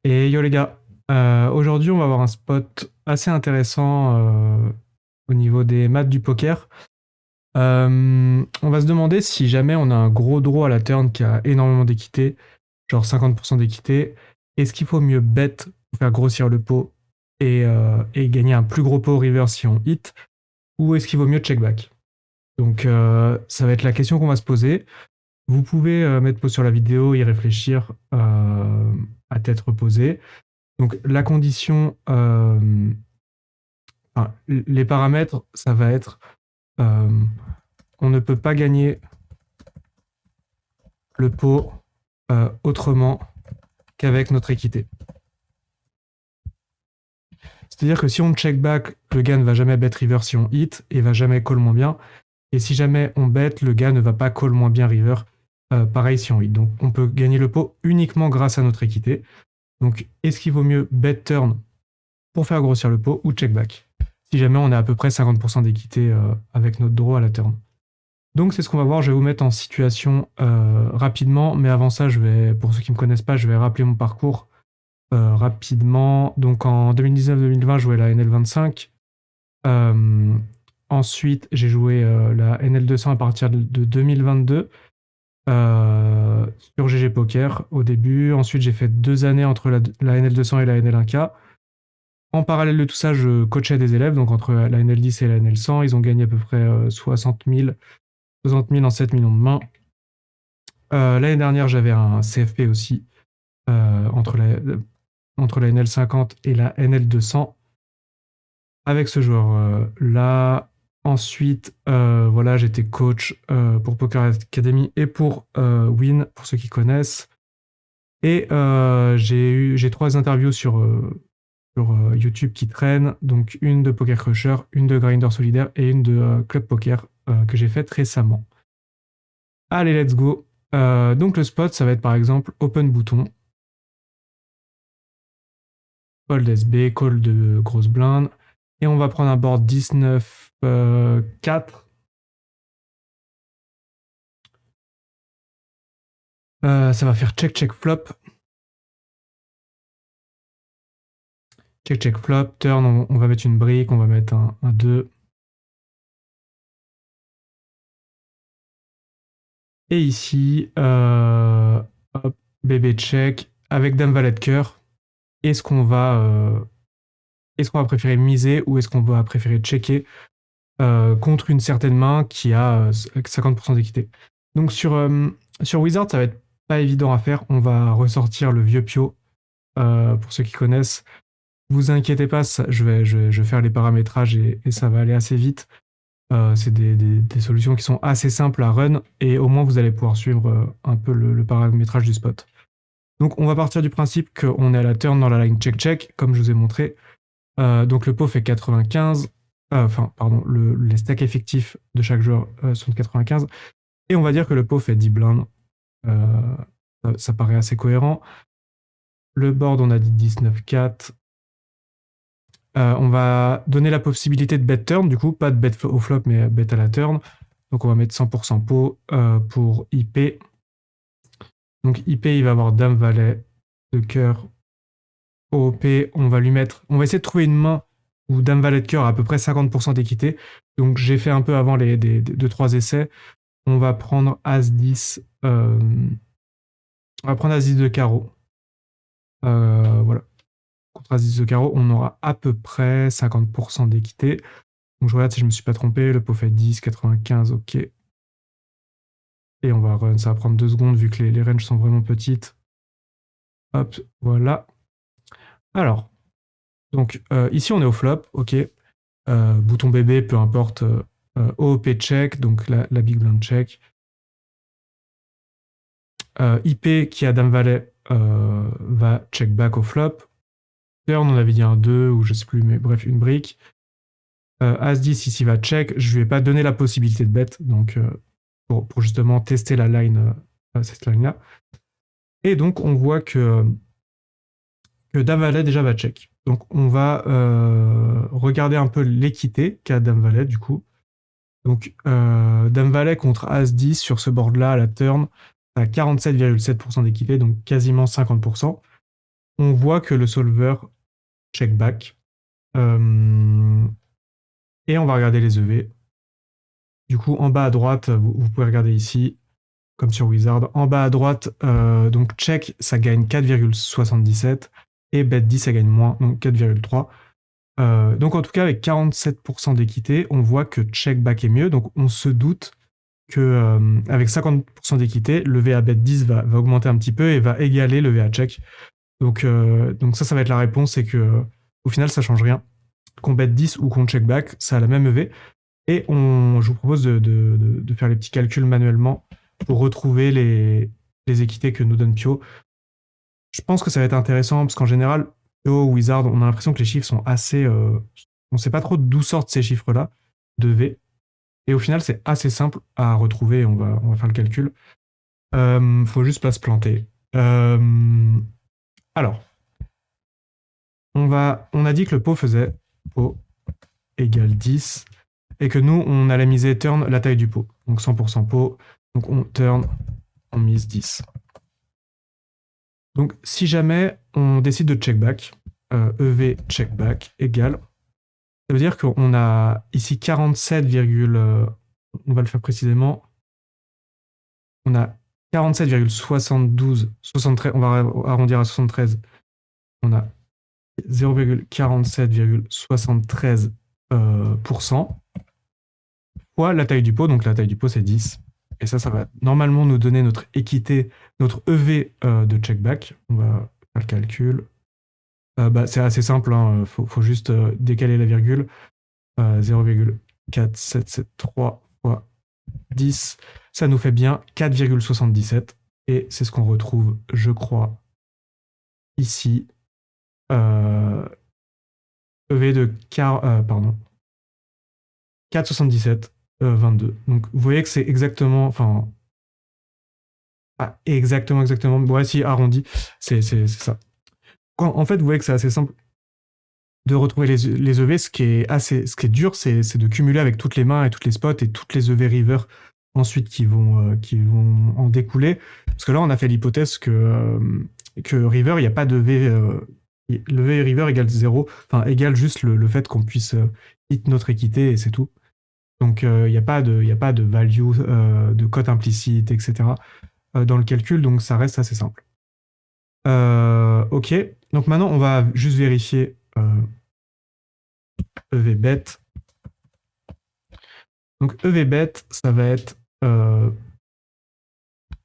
Et yo les gars, aujourd'hui on va avoir un spot assez intéressant au niveau des maths du poker. On va se demander si jamais on a un gros draw à la turn qui a énormément d'équité, genre 50% d'équité, est-ce qu'il faut mieux bet pour faire grossir le pot et gagner un plus gros pot au river si on hit, ou est-ce qu'il vaut mieux check back? Donc ça va être la question qu'on va se poser. Vous pouvez mettre pause sur la vidéo, y réfléchir à tête reposée. Donc la condition, enfin, les paramètres, ça va être, euh, on ne peut pas gagner le pot autrement qu'avec notre équité. C'est-à-dire que si on check back, le gars ne va jamais bet river si on hit et va jamais call moins bien. Et si jamais on bet, le gars ne va pas call moins bien river, pareil si on hit. Donc on peut gagner le pot uniquement grâce à notre équité. Donc est-ce qu'il vaut mieux bet turn pour faire grossir le pot ou check back si jamais on a à peu près 50% d'équité avec notre draw à la turn. Donc c'est ce qu'on va voir, je vais vous mettre en situation rapidement, mais avant ça, pour ceux qui ne me connaissent pas, je vais rappeler mon parcours rapidement. Donc en 2019-2020, je jouais la NL25. Ensuite, j'ai joué la NL200 à partir de 2022 sur GG Poker au début. Ensuite, j'ai fait 2 années entre la NL200 et la NL1K. En parallèle de tout ça, je coachais des élèves, donc entre la NL10 et la NL100, ils ont gagné à peu près 60 000 en 7 millions de mains. L'année dernière, j'avais un CFP aussi entre la NL50 et la NL200 avec ce joueur-là. Ensuite, voilà, j'étais coach pour Poker Academy et pour Win, pour ceux qui connaissent. Et j'ai 3 interviews sur YouTube qui traînent, donc une de Poker Crusher, une de Grinder Solidaire et une de Club Poker que j'ai faite récemment. Allez, let's go. Donc le spot, ça va être par exemple open bouton, fold SB, call de grosse blinde, et on va prendre un board 19 4. Ça va faire check check flop. Check check flop, turn, on va mettre une brique, on va mettre un 2. Et ici, hop, bébé check avec dame valet de cœur. Est-ce qu'on va préférer miser ou est-ce qu'on va préférer checker contre une certaine main qui a 50% d'équité? Donc sur Wizard, ça va être pas évident à faire. On va ressortir le vieux Pio pour ceux qui connaissent. Vous inquiétez pas, je vais faire les paramétrages et ça va aller assez vite. C'est des solutions qui sont assez simples à run et au moins vous allez pouvoir suivre un peu le paramétrage du spot. Donc on va partir du principe qu'on est à la turn dans la line check-check, comme je vous ai montré. Donc le pot fait 95, les stacks effectifs de chaque joueur sont de 95. Et on va dire que le pot fait 10 blindes. Ça paraît assez cohérent. Le board, on a dit 19-4. On va donner la possibilité de bet turn, du coup, pas de bet au flop, mais bet à la turn. Donc on va mettre 100% pot pour IP. Donc IP, il va avoir dame valet de cœur. OP, on va essayer de trouver une main où dame valet de cœur a à peu près 50% d'équité. Donc j'ai fait un peu avant les 2-3 essais. On va prendre As-10. On va prendre As-10 de carreau. Voilà. Contre As-10 de carreau, on aura à peu près 50% d'équité. Donc je regarde si je me suis pas trompé. Le pot fait 10, 95, ok. Et on va run. Ça va prendre 2 secondes vu que les ranges sont vraiment petites. Hop, voilà. Alors, donc ici on est au flop, ok. Bouton bébé, peu importe. OOP check, donc la big blind check. IP qui a dame valet va check back au flop. Turn, on avait dit un 2 ou je sais plus, mais bref, une brique. As-10 ici va check. Je lui ai pas donné la possibilité de bet, donc pour justement tester la line, cette line-là. Et donc on voit que dame valet déjà va check. Donc on va regarder un peu l'équité qu'a dame valet du coup. Donc dame valet contre As-10 sur ce board-là à la turn, à 47,7% d'équité, donc quasiment 50%. on voit que le solver check back. Et on va regarder les EV. Du coup, en bas à droite, vous pouvez regarder ici, comme sur Wizard. En bas à droite, donc check, ça gagne 4,77 et bet 10, ça gagne moins, donc 4,3. Donc en tout cas, avec 47% d'équité, on voit que check back est mieux. Donc on se doute que avec 50% d'équité, le V à bet 10 va augmenter un petit peu et va égaler le V à check. Donc ça va être la réponse, c'est que au final, ça change rien. Qu'on bet 10 ou qu'on check back, ça a la même EV. Et je vous propose de faire les petits calculs manuellement pour retrouver les équités que nous donne Pio. Je pense que ça va être intéressant parce qu'en général, Pio, Wizard, on a l'impression que les chiffres sont assez. On ne sait pas trop d'où sortent ces chiffres-là, de V. Et au final, c'est assez simple à retrouver. On va faire le calcul. Faut juste pas se planter. Alors, on a dit que le pot faisait pot égale 10 et que nous, on allait miser turn la taille du pot. Donc 100% pot. Donc on turn, on mise 10. Donc si jamais on décide de check back, EV check back égale, ça veut dire qu'on a ici 47, on va le faire précisément, on a 47,72, 73, on va arrondir à 73, on a 0,47,73% fois la taille du pot, donc la taille du pot c'est 10. Et ça va normalement nous donner notre équité, notre EV de check back. On va faire le calcul. C'est assez simple, hein. Faut juste décaler la virgule. 0,4773 fois 10, ça nous fait bien 4,77. Et c'est ce qu'on retrouve, je crois, ici. EV de 4,77, 22. Donc vous voyez que c'est exactement, enfin, pas exactement. Ouais, si arrondi, c'est ça. En fait, vous voyez que c'est assez simple de retrouver les EV. Ce qui est dur, c'est de cumuler avec toutes les mains et toutes les spots et toutes les EV river ensuite qui vont en découler. Parce que là, on a fait l'hypothèse que river, il n'y a pas de V. Le V river égale 0, enfin égale juste le fait qu'on puisse hit notre équité et c'est tout. Donc il n'y a pas de value, de cote implicite, etc. Dans le calcul, donc ça reste assez simple. Ok, donc maintenant on va juste vérifier EV bet. Donc EV bet, ça va être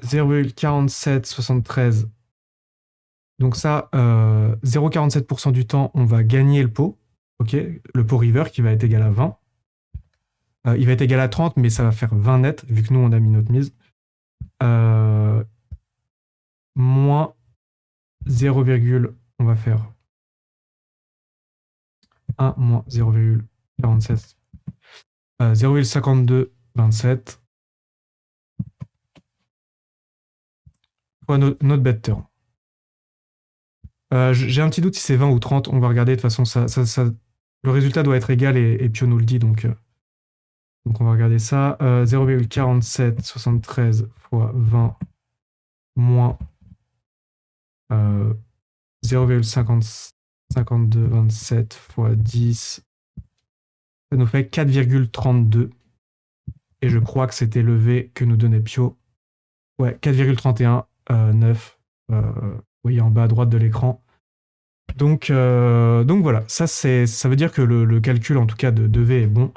0,4773. Donc ça, 0,47% du temps, on va gagner le pot. Ok, le pot river qui va être égal à 20. Il va être égal à 30, mais ça va faire 20 net, vu que nous, on a mis notre mise. Moins 0, on va faire 1 moins 0,47. 0,5227 fois notre bet turn. J'ai un petit doute si c'est 20 ou 30, on va regarder. De toute façon, le résultat doit être égal et Pio nous le dit, donc on va regarder ça. 0,4773 fois 20 moins 0,5227 fois 10, ça nous fait 4,32. Et je crois que c'était le V que nous donnait Pio. Ouais, 4,31, 9. Vous voyez en bas à droite de l'écran. Donc voilà, ça veut dire que le calcul en tout cas de V est bon.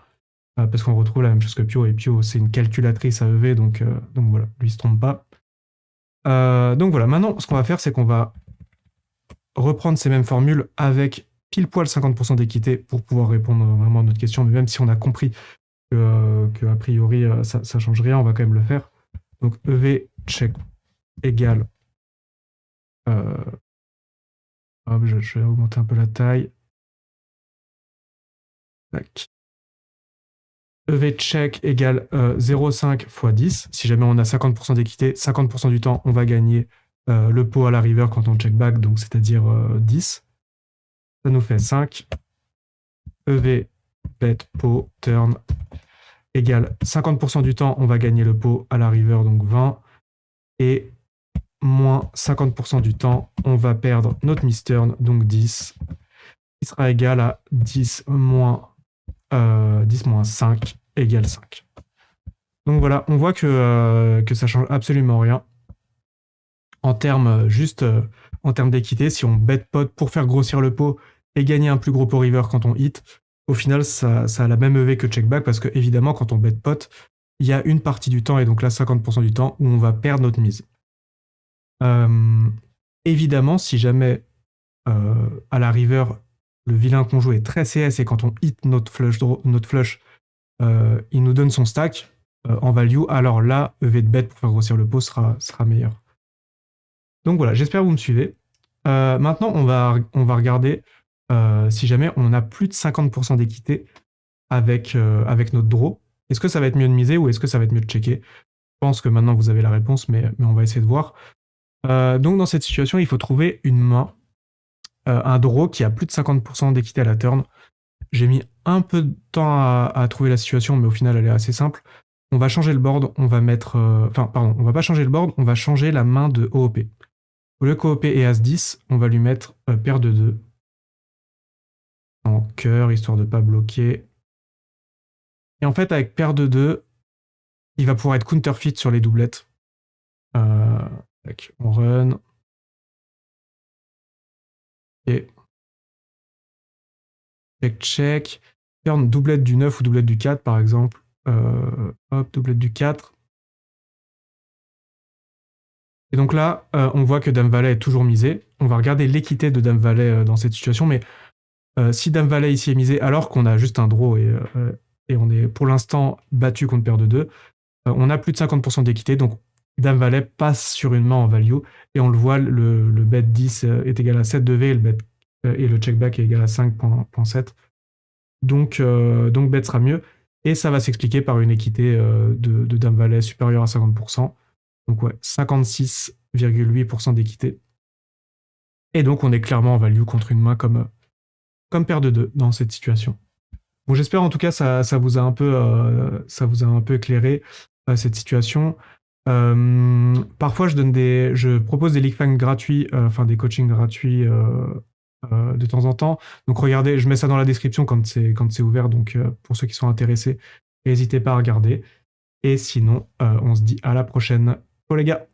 Parce qu'on retrouve la même chose que Pio, et Pio c'est une calculatrice à EV, donc voilà, lui il se trompe pas. Donc voilà, maintenant ce qu'on va faire, c'est qu'on va reprendre ces mêmes formules avec pile poil 50% d'équité pour pouvoir répondre vraiment à notre question, mais même si on a compris que a priori ça change rien, on va quand même le faire. Donc EV check égale, je vais augmenter un peu la taille. Tac. EV check égale 0,5 fois 10. Si jamais on a 50% d'équité, 50% du temps, on va gagner le pot à la river quand on check back, donc c'est-à-dire 10. Ça nous fait 5. EV bet pot turn égale 50% du temps, on va gagner le pot à la river, donc 20. Et moins 50% du temps, on va perdre notre misturn, donc 10, qui sera égal à 10 moins 5 égale 5. Donc voilà, on voit que ça change absolument rien. En termes en termes d'équité, si on bet pot pour faire grossir le pot et gagner un plus gros pot river quand on hit, au final, ça a la même EV que check back parce que évidemment, quand on bet pot, il y a une partie du temps, et donc là 50% du temps, où on va perdre notre mise. Évidemment, si jamais à la river, le vilain qu'on joue est très CS et quand on hit notre flush, il nous donne son stack en value, alors là, EV de bet pour faire grossir le pot sera meilleur. Donc voilà, j'espère que vous me suivez. Maintenant, on va regarder si jamais on a plus de 50% d'équité avec notre draw. Est-ce que ça va être mieux de miser ou est-ce que ça va être mieux de checker? Je pense que maintenant vous avez la réponse, mais on va essayer de voir. Donc dans cette situation, il faut trouver une main, un draw qui a plus de 50% d'équité à la turn. J'ai mis un peu de temps à trouver la situation, mais au final elle est assez simple. On va changer le board, on va mettre... on va pas changer le board, on va changer la main de OOP. Au lieu qu'OOP est As-10, on va lui mettre paire de 2. En cœur, histoire de pas bloquer. Et en fait, avec paire de 2, il va pouvoir être counterfeit sur les doublettes. On run. Et check. Turn doublette du 9 ou doublette du 4, par exemple. Hop, doublette du 4. Et donc là, on voit que Dame Valet est toujours misé. On va regarder l'équité de Dame Valet dans cette situation, mais si Dame Valet ici est misé, alors qu'on a juste un draw et on est pour l'instant battu contre paire de 2, on a plus de 50% d'équité, donc Dame Valet passe sur une main en value, et on le voit, le bet 10 est égal à 7 de V, et le check back est égal à 5.7. Donc bet sera mieux, et ça va s'expliquer par une équité de Dame Valet supérieure à 50%. Donc ouais, 56,8% d'équité. Et donc on est clairement en value contre une main comme paire de 2 dans cette situation. Bon, j'espère en tout cas ça vous a un peu éclairé cette situation. Parfois je propose des league gratuits, des coachings gratuits de temps en temps. Donc regardez, je mets ça dans la description quand c'est ouvert, donc pour ceux qui sont intéressés, n'hésitez pas à regarder. Et sinon, on se dit à la prochaine. Ciao les gars!